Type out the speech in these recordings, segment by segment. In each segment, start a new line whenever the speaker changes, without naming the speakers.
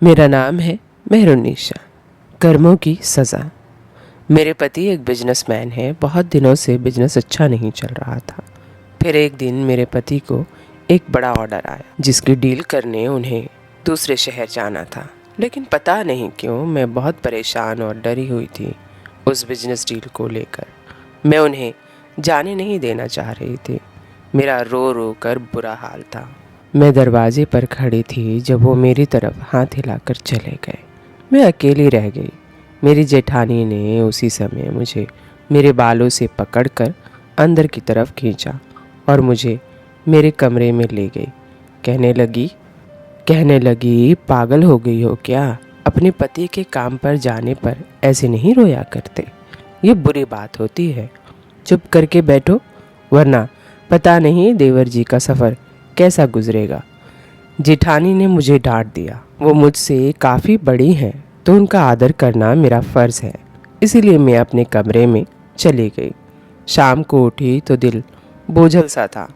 मेरा नाम है मेहरुन्निशा। कर्मों की सज़ा। मेरे पति एक बिजनेसमैन हैं। बहुत दिनों से बिजनेस अच्छा नहीं चल रहा था। फिर एक दिन मेरे पति को एक बड़ा ऑर्डर आया जिसकी डील करने उन्हें दूसरे शहर जाना था। लेकिन पता नहीं क्यों मैं बहुत परेशान और डरी हुई थी उस बिजनेस डील को लेकर। मैं उन्हें जाने नहीं देना चाह रही थी। मेरा रो रो कर बुरा हाल था। मैं दरवाजे पर खड़ी थी जब वो मेरी तरफ हाथ हिलाकर चले गए। मैं अकेली रह गई। मेरी जेठानी ने उसी समय मुझे मेरे बालों से पकड़कर अंदर की तरफ खींचा और मुझे मेरे कमरे में ले गई। कहने लगी पागल हो गई हो क्या? अपने पति के काम पर जाने पर ऐसे नहीं रोया करते। ये बुरी बात होती है। चुप करके बैठो, वरना पता नहीं देवर जी का सफ़र कैसा गुजरेगा। जेठानी ने मुझे डांट दिया। वो मुझसे काफ़ी बड़ी हैं तो उनका आदर करना मेरा फ़र्ज़ है। इसीलिए मैं अपने कमरे में चली गई। शाम को उठी तो दिल बोझल सा था।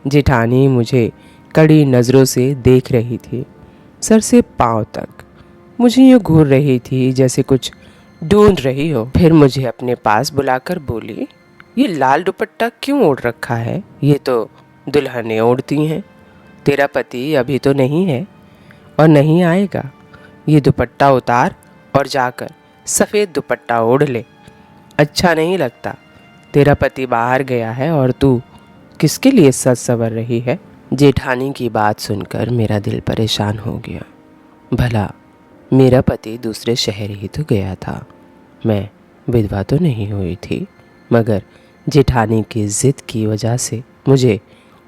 जेठानी मुझे कड़ी नज़रों से देख रही थी, सर से पांव तक। मुझे यूँ घूर रही थी जैसे कुछ ढूंढ रही हो। फिर मुझे अपने पास बुलाकर बोली, ये लाल दुपट्टा क्यों ओढ़ रखा है? ये तो दुल्हनें ओढ़ती हैं। तेरा पति अभी तो नहीं है और नहीं आएगा। ये दुपट्टा उतार और जाकर सफ़ेद दुपट्टा ओढ़ ले। अच्छा नहीं लगता। तेरा पति बाहर गया है और तू किसके लिए सज संवर रही है? जेठानी की बात सुनकर मेरा दिल परेशान हो गया। भला मेरा पति दूसरे शहर ही तो गया था। मैं विधवा तो नहीं हुई थी, मगर जेठानी की ज़िद की वजह से मुझे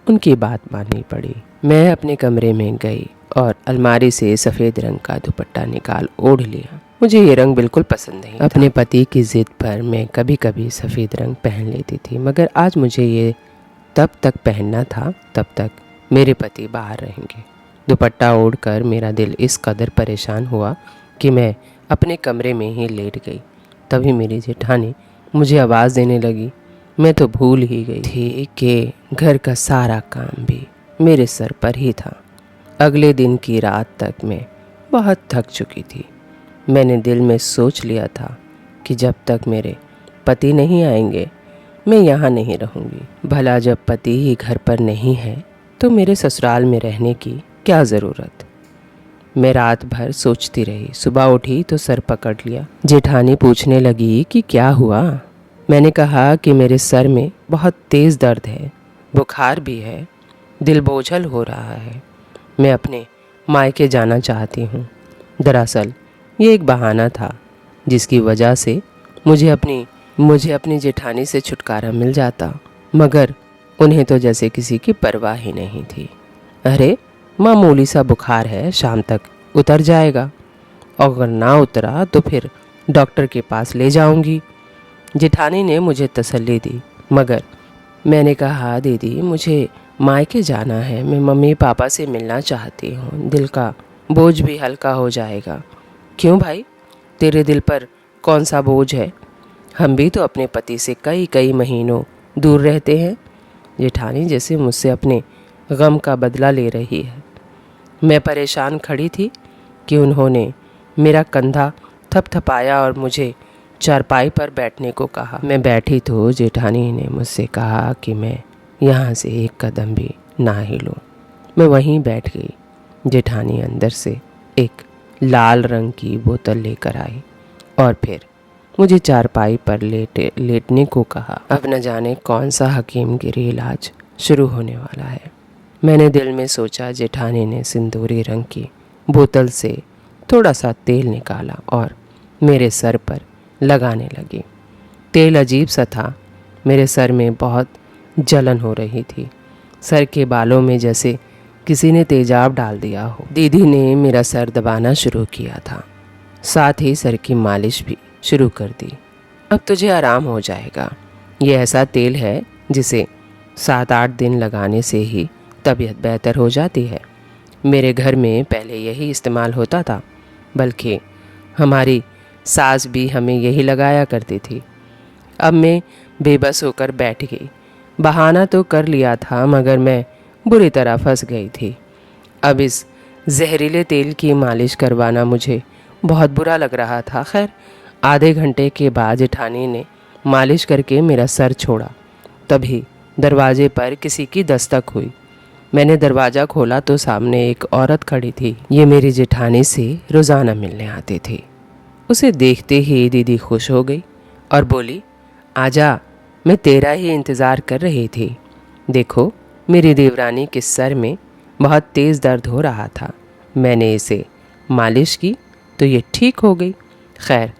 उनकी बात माननी पड़ी। मैं अपने कमरे में गई और अलमारी से सफ़ेद रंग का दुपट्टा निकाल ओढ़ लिया। मुझे ये रंग बिल्कुल पसंद नहीं था। अपने पति की ज़िद पर मैं कभी कभी सफ़ेद रंग पहन लेती थी, मगर आज मुझे ये तब तक पहनना था तब तक मेरे पति बाहर रहेंगे। दुपट्टा ओढ़कर मेरा दिल इस कदर परेशान हुआ कि मैं अपने कमरे में ही लेट गई। तभी मेरी जेठानी मुझे आवाज़ देने लगी। मैं तो भूल ही गई थी कि घर का सारा काम भी मेरे सर पर ही था। अगले दिन की रात तक मैं बहुत थक चुकी थी। मैंने दिल में सोच लिया था कि जब तक मेरे पति नहीं आएंगे मैं यहाँ नहीं रहूँगी। भला जब पति ही घर पर नहीं है तो मेरे ससुराल में रहने की क्या ज़रूरत। मैं रात भर सोचती रही। सुबह उठी तो सर पकड़ लिया। जेठानी पूछने लगी कि क्या हुआ। मैंने कहा कि मेरे सर में बहुत तेज़ दर्द है, बुखार भी है, दिल बोझल हो रहा है। मैं अपने मायके जाना चाहती हूँ। दरअसल ये एक बहाना था जिसकी वजह से मुझे अपनी जेठानी से छुटकारा मिल जाता, मगर उन्हें तो जैसे किसी की परवाह ही नहीं थी। अरे मामूली सा बुखार है, शाम तक उतर जाएगा, और अगर ना उतरा तो फिर डॉक्टर के पास ले जाऊंगी। जेठानी ने मुझे तसल्ली दी, मगर मैंने कहा दीदी मुझे मायके जाना है, मैं मम्मी पापा से मिलना चाहती हूँ, दिल का बोझ भी हल्का हो जाएगा। क्यों भाई, तेरे दिल पर कौन सा बोझ है? हम भी तो अपने पति से कई कई महीनों दूर रहते हैं। जेठानी जैसे मुझसे अपने गम का बदला ले रही है। मैं परेशान खड़ी थी कि उन्होंने मेरा कंधा थपथपाया और मुझे चारपाई पर बैठने को कहा। मैं बैठी तो जेठानी ने मुझसे कहा कि मैं यहाँ से एक कदम भी ना हिलूं। मैं वहीं बैठ गई। जेठानी अंदर से एक लाल रंग की बोतल लेकर आई और फिर मुझे चारपाई पर लेटने को कहा। अब न जाने कौन सा हकीमगिरी इलाज शुरू होने वाला है। मैंने दिल में सोचा। जेठानी ने सिंदूरी रंग की बोतल से थोड़ा सा तेल निकाला और मेरे सर पर लगाने लगी। तेल अजीब सा था। मेरे सर में बहुत जलन हो रही थी। सर के बालों में जैसे किसी ने तेजाब डाल दिया हो। दीदी ने मेरा सर दबाना शुरू किया था, साथ ही सर की मालिश भी शुरू कर दी। अब तुझे आराम हो जाएगा। ये ऐसा तेल है जिसे 7-8 दिन लगाने से ही तबीयत बेहतर हो जाती है। मेरे घर में पहले यही इस्तेमाल होता था, बल्कि हमारी सास भी हमें यही लगाया करती थी। अब मैं बेबस होकर बैठ गई। बहाना तो कर लिया था, मगर मैं बुरी तरह फंस गई थी। अब इस जहरीले तेल की मालिश करवाना मुझे बहुत बुरा लग रहा था। खैर, आधे घंटे के बाद जेठानी ने मालिश करके मेरा सर छोड़ा। तभी दरवाजे पर किसी की दस्तक हुई। मैंने दरवाज़ा खोला तो सामने एक औरत खड़ी थी। ये मेरी जेठानी से रोज़ाना मिलने आती थी। उसे देखते ही दीदी खुश हो गई और बोली, आजा, मैं तेरा ही इंतज़ार कर रही थी। देखो, मेरी देवरानी के सर में बहुत तेज़ दर्द हो रहा था। मैंने इसे मालिश की तो ये ठीक हो गई। खैर,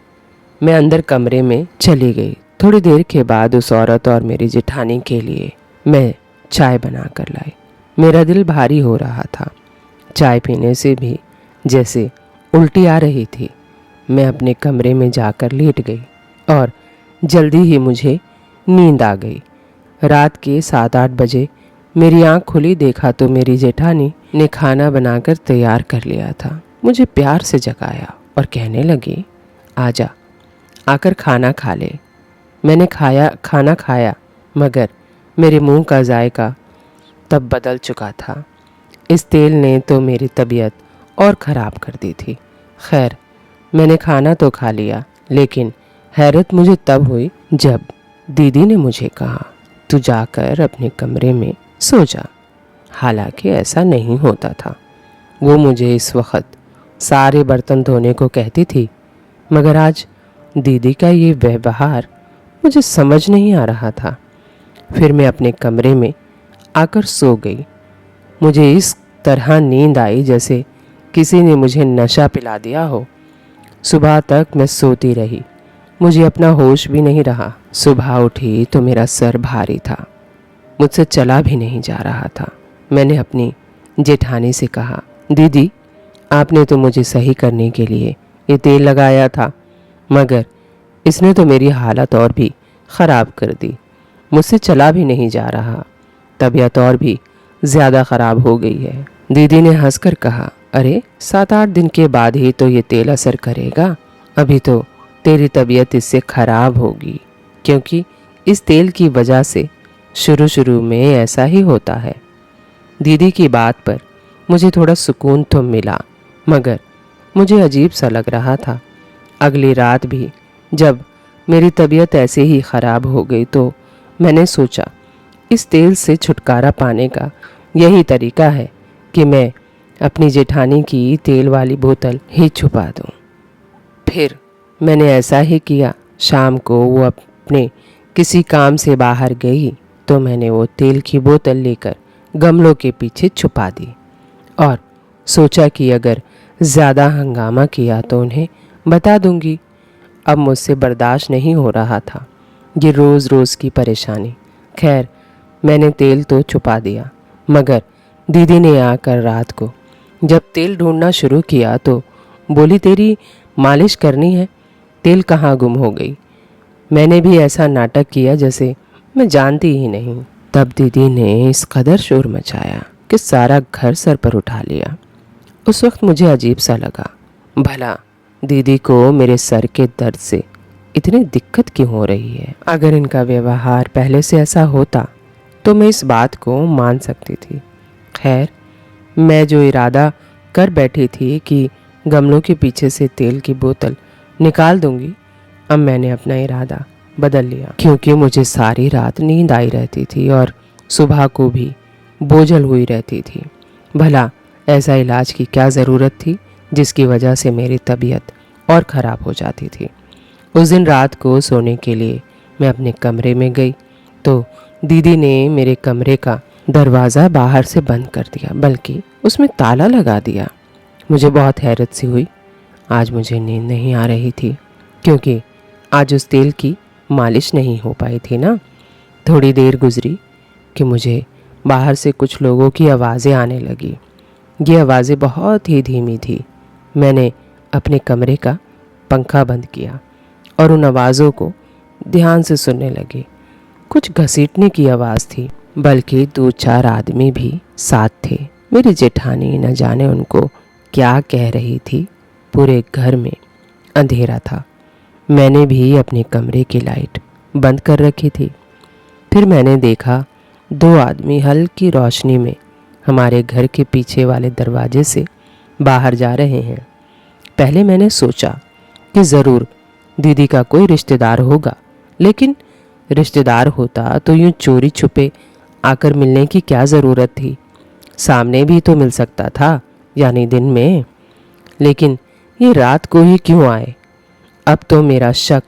मैं अंदर कमरे में चली गई। थोड़ी देर के बाद उस औरत और मेरी जेठानी के लिए मैं चाय बना कर लाई। मेरा दिल भारी हो रहा था। चाय पीने से भी जैसे उल्टी आ रही थी। मैं अपने कमरे में जाकर लेट गई और जल्दी ही मुझे नींद आ गई। रात के 7-8 बजे मेरी आँख खुली, देखा तो मेरी जेठानी ने खाना बनाकर तैयार कर लिया था। मुझे प्यार से जगाया और कहने लगी, आजा, आकर खाना खा ले। मैंने खाना खाया, मगर मेरे मुंह का जायका तब बदल चुका था। इस तेल ने तो मेरी तबीयत और ख़राब कर दी थी। खैर, मैंने खाना तो खा लिया, लेकिन हैरत मुझे तब हुई जब दीदी ने मुझे कहा, तू जाकर अपने कमरे में सो जा। हालांकि ऐसा नहीं होता था। वो मुझे इस वक्त सारे बर्तन धोने को कहती थी, मगर आज दीदी का ये व्यवहार मुझे समझ नहीं आ रहा था। फिर मैं अपने कमरे में आकर सो गई। मुझे इस तरह नींद आई जैसे किसी ने मुझे नशा पिला दिया हो। सुबह तक मैं सोती रही। मुझे अपना होश भी नहीं रहा। सुबह उठी तो मेरा सर भारी था। मुझसे चला भी नहीं जा रहा था। मैंने अपनी जेठानी से कहा, दीदी, आपने तो मुझे सही करने के लिए ये तेल लगाया था, मगर इसने तो मेरी हालत और भी ख़राब कर दी। मुझसे चला भी नहीं जा रहा। तबीयत और भी ज़्यादा ख़राब हो गई है। दीदी ने हंसकर कहा, अरे 7-8 दिन के बाद ही तो ये तेल असर करेगा। अभी तो तेरी तबीयत इससे ख़राब होगी, क्योंकि इस तेल की वजह से शुरू में ऐसा ही होता है। दीदी की बात पर मुझे थोड़ा सुकून तो मिला, मगर मुझे अजीब सा लग रहा था। अगली रात भी जब मेरी तबीयत ऐसे ही ख़राब हो गई तो मैंने सोचा, इस तेल से छुटकारा पाने का यही तरीका है कि मैं अपनी जेठानी की तेल वाली बोतल ही छुपा दूं। फिर मैंने ऐसा ही किया। शाम को वो अपने किसी काम से बाहर गई तो मैंने वो तेल की बोतल लेकर गमलों के पीछे छुपा दी और सोचा कि अगर ज़्यादा हंगामा किया तो उन्हें बता दूंगी। अब मुझसे बर्दाश्त नहीं हो रहा था ये रोज़ रोज़ की परेशानी। खैर, मैंने तेल तो छुपा दिया, मगर दीदी ने आकर रात को जब तेल ढूंढना शुरू किया तो बोली, तेरी मालिश करनी है, तेल कहाँ गुम हो गई। मैंने भी ऐसा नाटक किया जैसे मैं जानती ही नहीं। तब दीदी ने इस कदर शोर मचाया कि सारा घर सर पर उठा लिया। उस वक्त मुझे अजीब सा लगा, भला दीदी को मेरे सर के दर्द से इतनी दिक्कत क्यों हो रही है। अगर इनका व्यवहार पहले से ऐसा होता तो मैं इस बात को मान सकती थी। खैर, मैं जो इरादा कर बैठी थी कि गमलों के पीछे से तेल की बोतल निकाल दूंगी, अब मैंने अपना इरादा बदल लिया, क्योंकि मुझे सारी रात नींद आई रहती थी और सुबह को भी बोझल हुई रहती थी। भला ऐसा इलाज की क्या ज़रूरत थी जिसकी वजह से मेरी तबीयत और ख़राब हो जाती थी। उस दिन रात को सोने के लिए मैं अपने कमरे में गई तो दीदी ने मेरे कमरे का दरवाज़ा बाहर से बंद कर दिया, बल्कि उसमें ताला लगा दिया। मुझे बहुत हैरत सी हुई। आज मुझे नींद नहीं आ रही थी, क्योंकि आज उस तेल की मालिश नहीं हो पाई थी ना। थोड़ी देर गुजरी कि मुझे बाहर से कुछ लोगों की आवाज़ें आने लगी। ये आवाज़ें बहुत ही धीमी थी। मैंने अपने कमरे का पंखा बंद किया और उन आवाज़ों को ध्यान से सुनने लगी। कुछ घसीटने की आवाज़ थी, बल्कि 2-4 आदमी भी साथ थे। मेरी जेठानी न जाने उनको क्या कह रही थी। पूरे घर में अंधेरा था। मैंने भी अपने कमरे की लाइट बंद कर रखी थी। फिर मैंने देखा 2 आदमी हल्की रोशनी में हमारे घर के पीछे वाले दरवाजे से बाहर जा रहे हैं। पहले मैंने सोचा कि ज़रूर दीदी का कोई रिश्तेदार होगा, लेकिन रिश्तेदार होता तो यूं चोरी छुपे आकर मिलने की क्या ज़रूरत थी। सामने भी तो मिल सकता था, यानी दिन में। लेकिन ये रात को ही क्यों आए? अब तो मेरा शक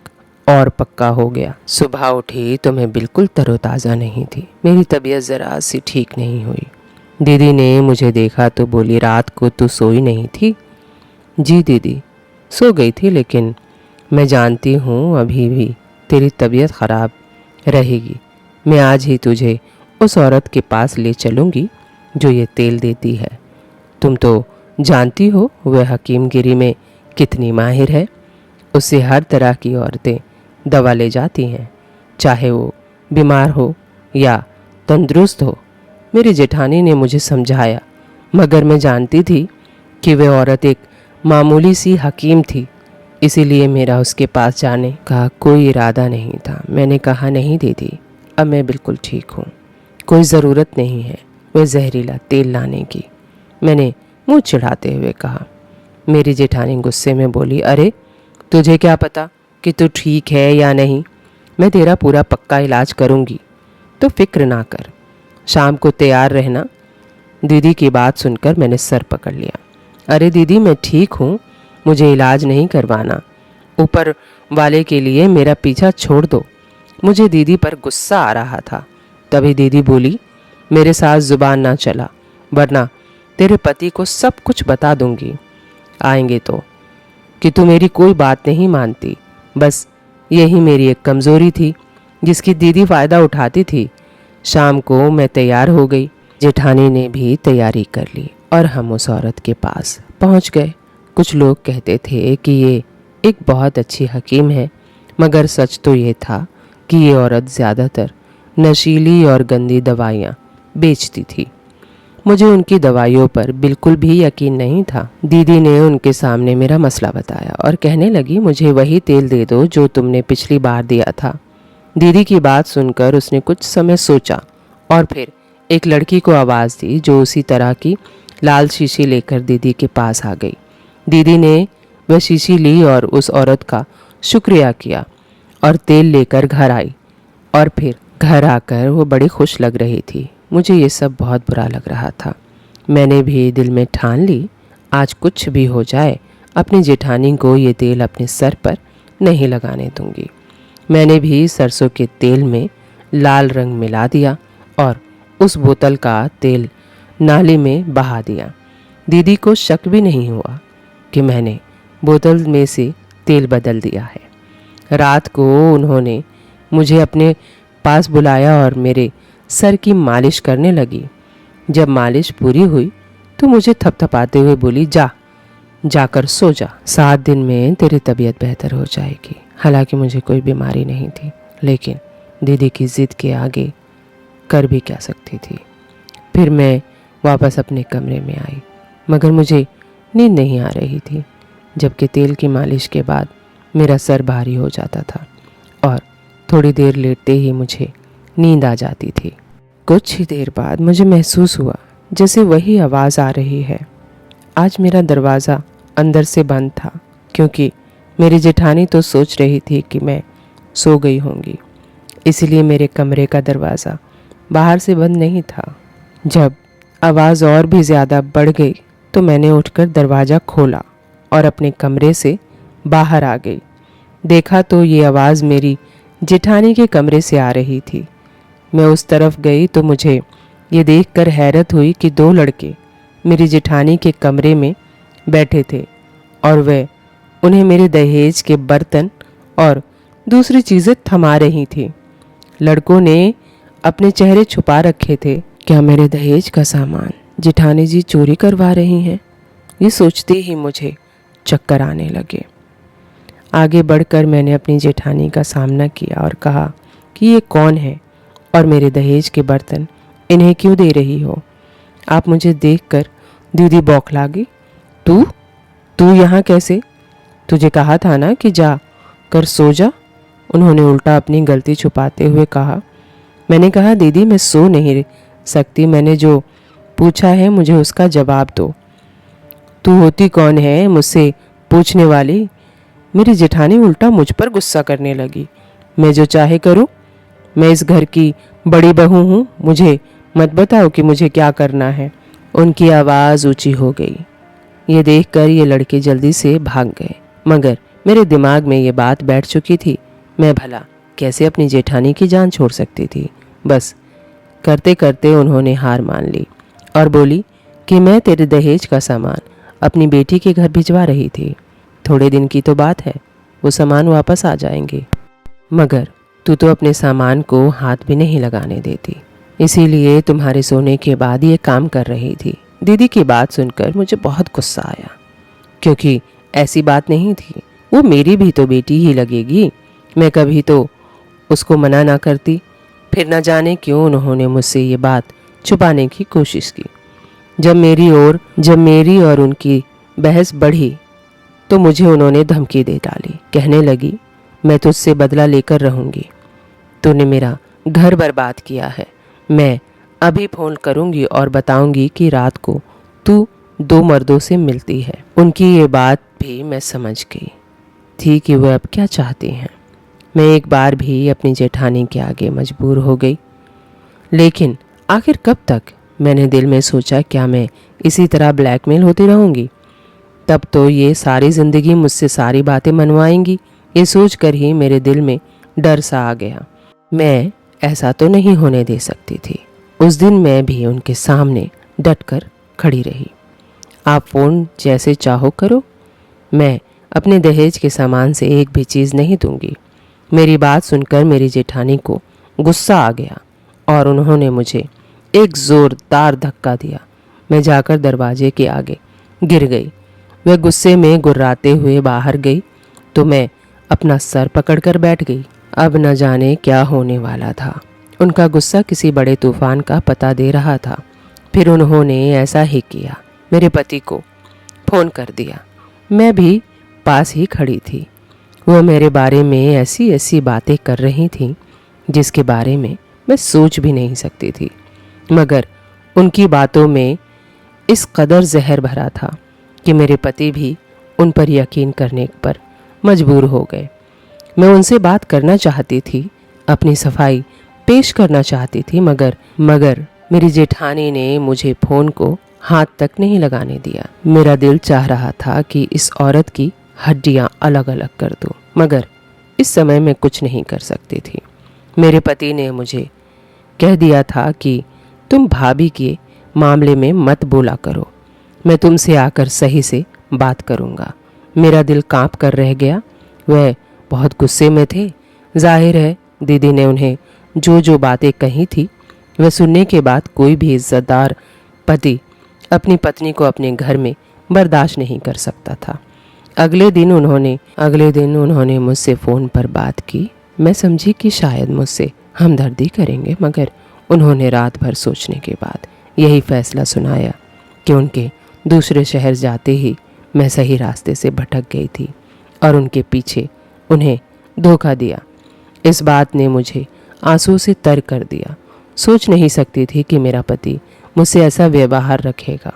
और पक्का हो गया। सुबह उठी तो मैं बिल्कुल तरोताज़ा नहीं थी। मेरी तबीयत ज़रा सी ठीक नहीं हुई। दीदी ने मुझे देखा तो बोली, रात को तू सोई नहीं थी? जी दीदी, सो गई थी, लेकिन मैं जानती हूँ अभी भी तेरी तबीयत ख़राब रहेगी। मैं आज ही तुझे उस औरत के पास ले चलूँगी जो ये तेल देती है। तुम तो जानती हो वह हकीमगिरी में कितनी माहिर है। उससे हर तरह की औरतें दवा ले जाती हैं, चाहे वो बीमार हो या तंदुरुस्त हो। मेरी जेठानी ने मुझे समझाया, मगर मैं जानती थी कि वह औरत एक मामूली सी हकीम थी, इसीलिए मेरा उसके पास जाने का कोई इरादा नहीं था। मैंने कहा, नहीं दीदी, अब मैं बिल्कुल ठीक हूँ, कोई ज़रूरत नहीं है वह जहरीला तेल लाने की। मैंने मुंह चिढ़ाते हुए कहा। मेरी जेठानी गुस्से में बोली, अरे तुझे क्या पता कि तू ठीक है या नहीं? मैं तेरा पूरा पक्का इलाज करूँगी, तो फिक्र ना कर। शाम को तैयार रहना। दीदी की बात सुनकर मैंने सर पकड़ लिया। अरे दीदी, मैं ठीक हूँ, मुझे इलाज नहीं करवाना। ऊपर वाले के लिए मेरा पीछा छोड़ दो। मुझे दीदी पर गुस्सा आ रहा था। तभी दीदी बोली, मेरे साथ जुबान ना चला, वरना तेरे पति को सब कुछ बता दूंगी। आएंगे तो कि तू मेरी कोई बात नहीं मानती। बस यही मेरी एक कमज़ोरी थी जिसकी दीदी फ़ायदा उठाती थी। शाम को मैं तैयार हो गई। जेठानी ने भी तैयारी कर ली और हम उस औरत के पास पहुंच गए। कुछ लोग कहते थे कि ये एक बहुत अच्छी हकीम है, मगर सच तो ये था कि ये औरत ज़्यादातर नशीली और गंदी दवाइयाँ बेचती थी। मुझे उनकी दवाइयों पर बिल्कुल भी यकीन नहीं था। दीदी ने उनके सामने मेरा मसला बताया और कहने लगी, मुझे वही तेल दे दो जो तुमने पिछली बार दिया था। दीदी की बात सुनकर उसने कुछ समय सोचा और फिर एक लड़की को आवाज़ दी जो उसी तरह की लाल शीशी लेकर दीदी के पास आ गई। दीदी ने वह शीशी ली और उस औरत का शुक्रिया किया और तेल लेकर घर आई। और फिर घर आकर वो बड़ी खुश लग रही थी। मुझे ये सब बहुत बुरा लग रहा था। मैंने भी दिल में ठान ली, आज कुछ भी हो जाए अपनी जेठानी को ये तेल अपने सर पर नहीं लगाने दूंगी। मैंने भी सरसों के तेल में लाल रंग मिला दिया और उस बोतल का तेल नाली में बहा दिया। दीदी को शक भी नहीं हुआ कि मैंने बोतल में से तेल बदल दिया है। रात को उन्होंने मुझे अपने पास बुलाया और मेरे सर की मालिश करने लगी। जब मालिश पूरी हुई तो मुझे थपथपाते हुए बोली, जाकर सो जा, 7 दिन में तेरी तबीयत बेहतर हो जाएगी। हालांकि मुझे कोई बीमारी नहीं थी, लेकिन दीदी की जिद के आगे कर भी क्या सकती थी। फिर मैं वापस अपने कमरे में आई, मगर मुझे नींद नहीं आ रही थी, जबकि तेल की मालिश के बाद मेरा सर भारी हो जाता था और थोड़ी देर लेटते ही मुझे नींद आ जाती थी। कुछ ही देर बाद मुझे महसूस हुआ जैसे वही आवाज़ आ रही है। आज मेरा दरवाज़ा अंदर से बंद था, क्योंकि मेरी जेठानी तो सोच रही थी कि मैं सो गई होंगी, इसलिए मेरे कमरे का दरवाज़ा बाहर से बंद नहीं था। जब आवाज़ और भी ज़्यादा बढ़ गई तो मैंने उठकर दरवाज़ा खोला और अपने कमरे से बाहर आ गई। देखा तो ये आवाज़ मेरी जेठानी के कमरे से आ रही थी। मैं उस तरफ गई तो मुझे ये देखकर हैरत हुई कि 2 लड़के मेरी जेठानी के कमरे में बैठे थे और वे उन्हें मेरे दहेज के बर्तन और दूसरी चीज़ें थमा रही थी। लड़कों ने अपने चेहरे छुपा रखे थे। क्या मेरे दहेज का सामान जेठानी जी चोरी करवा रही हैं? ये सोचते ही मुझे चक्कर आने लगे। आगे बढ़कर मैंने अपनी जेठानी का सामना किया और कहा कि ये कौन है और मेरे दहेज के बर्तन इन्हें क्यों दे रही हो? आप मुझे देखकर दीदी बौखला गई। तू यहाँ कैसे? तुझे कहा था ना कि जा कर सो जा। उन्होंने उल्टा अपनी गलती छुपाते हुए कहा। मैंने कहा, दीदी मैं सो नहीं सकती, मैंने जो पूछा है मुझे उसका जवाब दो। तू होती कौन है मुझसे पूछने वाली? मेरी जेठानी उल्टा मुझ पर गुस्सा करने लगी। मैं जो चाहे करूं? मैं इस घर की बड़ी बहू हूं, मुझे मत बताओ कि मुझे क्या करना है। उनकी आवाज़ ऊंची हो गई। ये देखकर ये लड़के जल्दी से भाग गए, मगर मेरे दिमाग में ये बात बैठ चुकी थी। मैं भला कैसे अपनी जेठानी की जान छोड़ सकती थी। बस करते करते उन्होंने हार मान ली और बोली कि मैं तेरे दहेज का सामान अपनी बेटी के घर भिजवा रही थी। थोड़े दिन की तो बात है, वो सामान वापस आ जाएंगे, मगर तू तो अपने सामान को हाथ भी नहीं लगाने देती, इसीलिए तुम्हारे सोने के बाद ये काम कर रही थी। दीदी की बात सुनकर मुझे बहुत गुस्सा आया, क्योंकि ऐसी बात नहीं थी। वो मेरी भी तो बेटी ही लगेगी। मैं कभी तो उसको मना ना करती। फिर न जाने क्यों उन्होंने मुझसे ये बात छुपाने की कोशिश की। जब मेरी और उनकी बहस बढ़ी तो मुझे उन्होंने धमकी दे डाली। कहने लगी, मैं तुझसे बदला लेकर रहूंगी। तूने मेरा घर बर्बाद किया है। मैं अभी फोन करूंगी और बताऊंगी कि रात को तू 2 मर्दों से मिलती है। उनकी ये बात भी मैं समझ गई थी कि वह अब क्या चाहती हैं। मैं एक बार भी अपनी जेठानी के आगे मजबूर हो गई। लेकिन आखिर कब तक? मैंने दिल में सोचा, क्या मैं इसी तरह ब्लैकमेल होती रहूंगी? तब तो ये सारी ज़िंदगी मुझसे सारी बातें मनवाएंगी। ये सोचकर ही मेरे दिल में डर सा आ गया। मैं ऐसा तो नहीं होने दे सकती थी। उस दिन मैं भी उनके सामने डटकर खड़ी रही। आप फ़ोन जैसे चाहो करो, मैं अपने दहेज के सामान से एक भी चीज़ नहीं दूंगी। मेरी बात सुनकर मेरी जेठानी को गुस्सा आ गया और उन्होंने मुझे एक ज़ोरदार धक्का दिया। मैं जाकर दरवाजे के आगे गिर गई। वह गुस्से में गुर्राते हुए बाहर गई तो मैं अपना सर पकड़कर बैठ गई। अब न जाने क्या होने वाला था। उनका गुस्सा किसी बड़े तूफान का पता दे रहा था। फिर उन्होंने ऐसा ही किया, मेरे पति को फ़ोन कर दिया। मैं भी पास ही खड़ी थी। वह मेरे बारे में ऐसी ऐसी बातें कर रही थीं जिसके बारे में मैं सोच भी नहीं सकती थी, मगर उनकी बातों में इस कदर जहर भरा था कि मेरे पति भी उन पर यकीन करने पर मजबूर हो गए। मैं उनसे बात करना चाहती थी, अपनी सफाई पेश करना चाहती थी, मगर मेरी जेठानी ने मुझे फ़ोन को हाथ तक नहीं लगाने दिया। मेरा दिल चाह रहा था कि इस औरत की हड्डियां अलग अलग कर दूं, मगर इस समय मैं कुछ नहीं कर सकती थी। मेरे पति ने मुझे कह दिया था कि तुम भाभी के मामले में मत बोला करो, मैं तुमसे आकर सही से बात करूंगा। मेरा दिल कांप कर रह गया। वह बहुत गुस्से में थे। जाहिर है दीदी ने उन्हें जो जो बातें कही थी वह सुनने के बाद कोई भी इज्जतदार पति अपनी पत्नी को अपने घर में बर्दाश्त नहीं कर सकता था। अगले दिन उन्होंने मुझसे फ़ोन पर बात की। मैं समझी कि शायद मुझसे हमदर्दी करेंगे, मगर उन्होंने रात भर सोचने के बाद यही फैसला सुनाया कि उनके दूसरे शहर जाते ही मैं सही रास्ते से भटक गई थी और उनके पीछे उन्हें धोखा दिया। इस बात ने मुझे आंसू से तर कर दिया। सोच नहीं सकती थी कि मेरा पति मुझसे ऐसा व्यवहार रखेगा।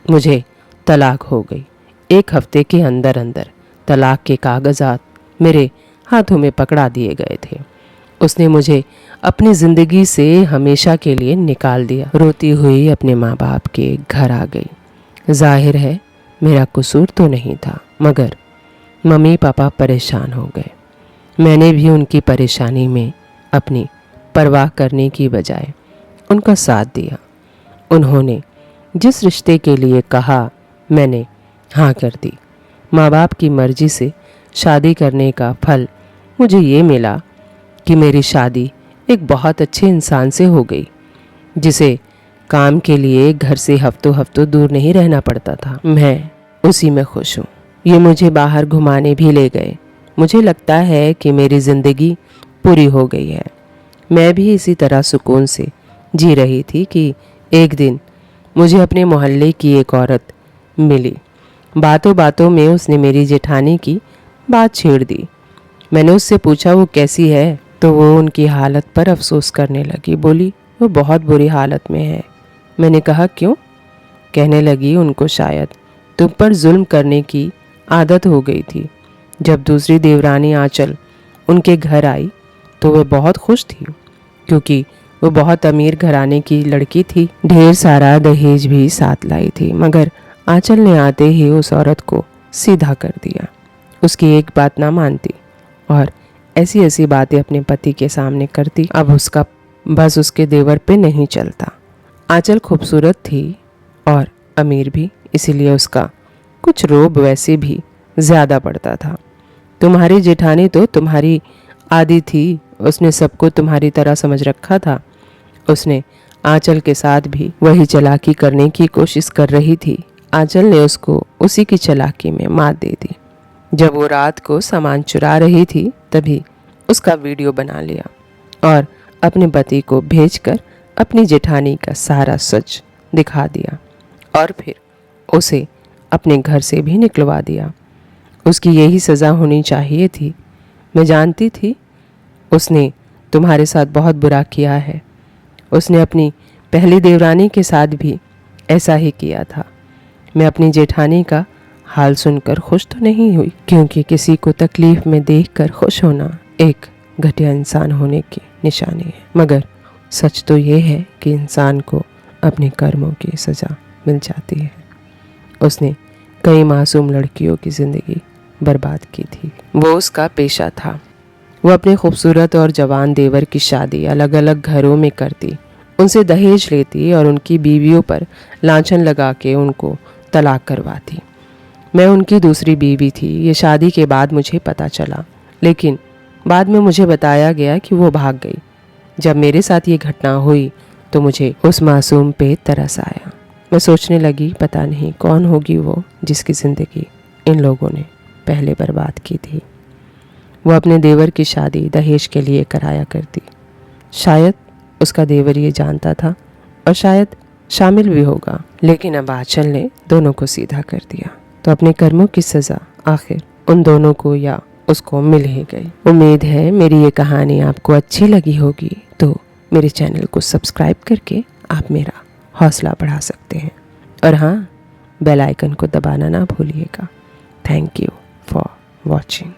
मुझे तलाक हो गई। 1 हफ्ते के अंदर अंदर तलाक के कागजात मेरे हाथों में पकड़ा दिए गए थे। उसने मुझे अपनी ज़िंदगी से हमेशा के लिए निकाल दिया। रोती हुई अपने माँ बाप के घर आ गई। जाहिर है मेरा कसूर तो नहीं था, मगर मम्मी पापा परेशान हो गए। मैंने भी उनकी परेशानी में अपनी परवाह करने की बजाय उनका साथ दिया। उन्होंने जिस रिश्ते के लिए कहा मैंने हाँ कर दी। माँ बाप की मर्जी से शादी करने का फल मुझे ये मिला कि मेरी शादी एक बहुत अच्छे इंसान से हो गई, जिसे काम के लिए घर से हफ्तों दूर नहीं रहना पड़ता था। मैं उसी में खुश हूँ। ये मुझे बाहर घुमाने भी ले गए। मुझे लगता है कि मेरी ज़िंदगी पूरी हो गई है। मैं भी इसी तरह सुकून से जी रही थी कि एक दिन मुझे अपने मोहल्ले की एक औरत मिली। बातों बातों में उसने मेरी जेठानी की बात छेड़ दी। मैंने उससे पूछा वो कैसी है, तो वो उनकी हालत पर अफसोस करने लगी। बोली वो बहुत बुरी हालत में है। मैंने कहा क्यों? कहने लगी उनको शायद तुम पर जुल्म करने की आदत हो गई थी। जब दूसरी देवरानी आंचल उनके घर आई तो वह बहुत खुश थी, क्योंकि वो बहुत अमीर घराने की लड़की थी। ढेर सारा दहेज भी साथ लाई थी, मगर आंचल ने आते ही उस औरत को सीधा कर दिया। उसकी एक बात ना मानती और ऐसी ऐसी बातें अपने पति के सामने करती। अब उसका बस उसके देवर पे नहीं चलता। आंचल खूबसूरत थी और अमीर भी, इसीलिए उसका कुछ रोब वैसे भी ज़्यादा पड़ता था। तुम्हारी जेठानी तो तुम्हारी आदि थी, उसने सबको तुम्हारी तरह समझ रखा था। उसने आंचल के साथ भी वही चालाकी करने की कोशिश कर रही थी। आंचल ने उसको उसी की चालाकी में मात दे दी। जब वो रात को सामान चुरा रही थी तभी उसका वीडियो बना लिया और अपने पति को भेजकर अपनी जेठानी का सारा सच दिखा दिया और फिर उसे अपने घर से भी निकलवा दिया। उसकी यही सज़ा होनी चाहिए थी। मैं जानती थी उसने तुम्हारे साथ बहुत बुरा किया है। उसने अपनी पहली देवरानी के साथ भी ऐसा ही किया था। मैं अपनी जेठानी का हाल सुनकर खुश तो नहीं हुई, क्योंकि किसी को तकलीफ में देखकर खुश होना एक घटिया इंसान होने की निशानी है। मगर सच तो ये है कि इंसान को अपने कर्मों की सज़ा मिल जाती है। उसने कई मासूम लड़कियों की ज़िंदगी बर्बाद की थी। वो उसका पेशा था। वो अपने खूबसूरत और जवान देवर की शादी अलग अलग घरों में करती, उनसे दहेज लेती और उनकी बीवियों पर लांछन लगा के उनको तलाक करवाती। मैं उनकी दूसरी बीवी थी। ये शादी के बाद मुझे पता चला, लेकिन बाद में मुझे बताया गया कि वो भाग गई। जब मेरे साथ ये घटना हुई तो मुझे उस मासूम पे तरस आया। मैं सोचने लगी, पता नहीं कौन होगी वो जिसकी ज़िंदगी इन लोगों ने पहले बर्बाद की थी। वो अपने देवर की शादी दहेज के लिए कराया करती। शायद उसका देवर ये जानता था और शायद शामिल भी होगा, लेकिन अब आंचल ने दोनों को सीधा कर दिया। तो अपने कर्मों की सज़ा आखिर उन दोनों को या उसको मिल ही गई। उम्मीद है मेरी ये कहानी आपको अच्छी लगी होगी, तो मेरे चैनल को सब्सक्राइब करके आप मेरा हौसला बढ़ा सकते हैं। और हाँ, बेल आइकन को दबाना ना भूलिएगा। Thank you for watching.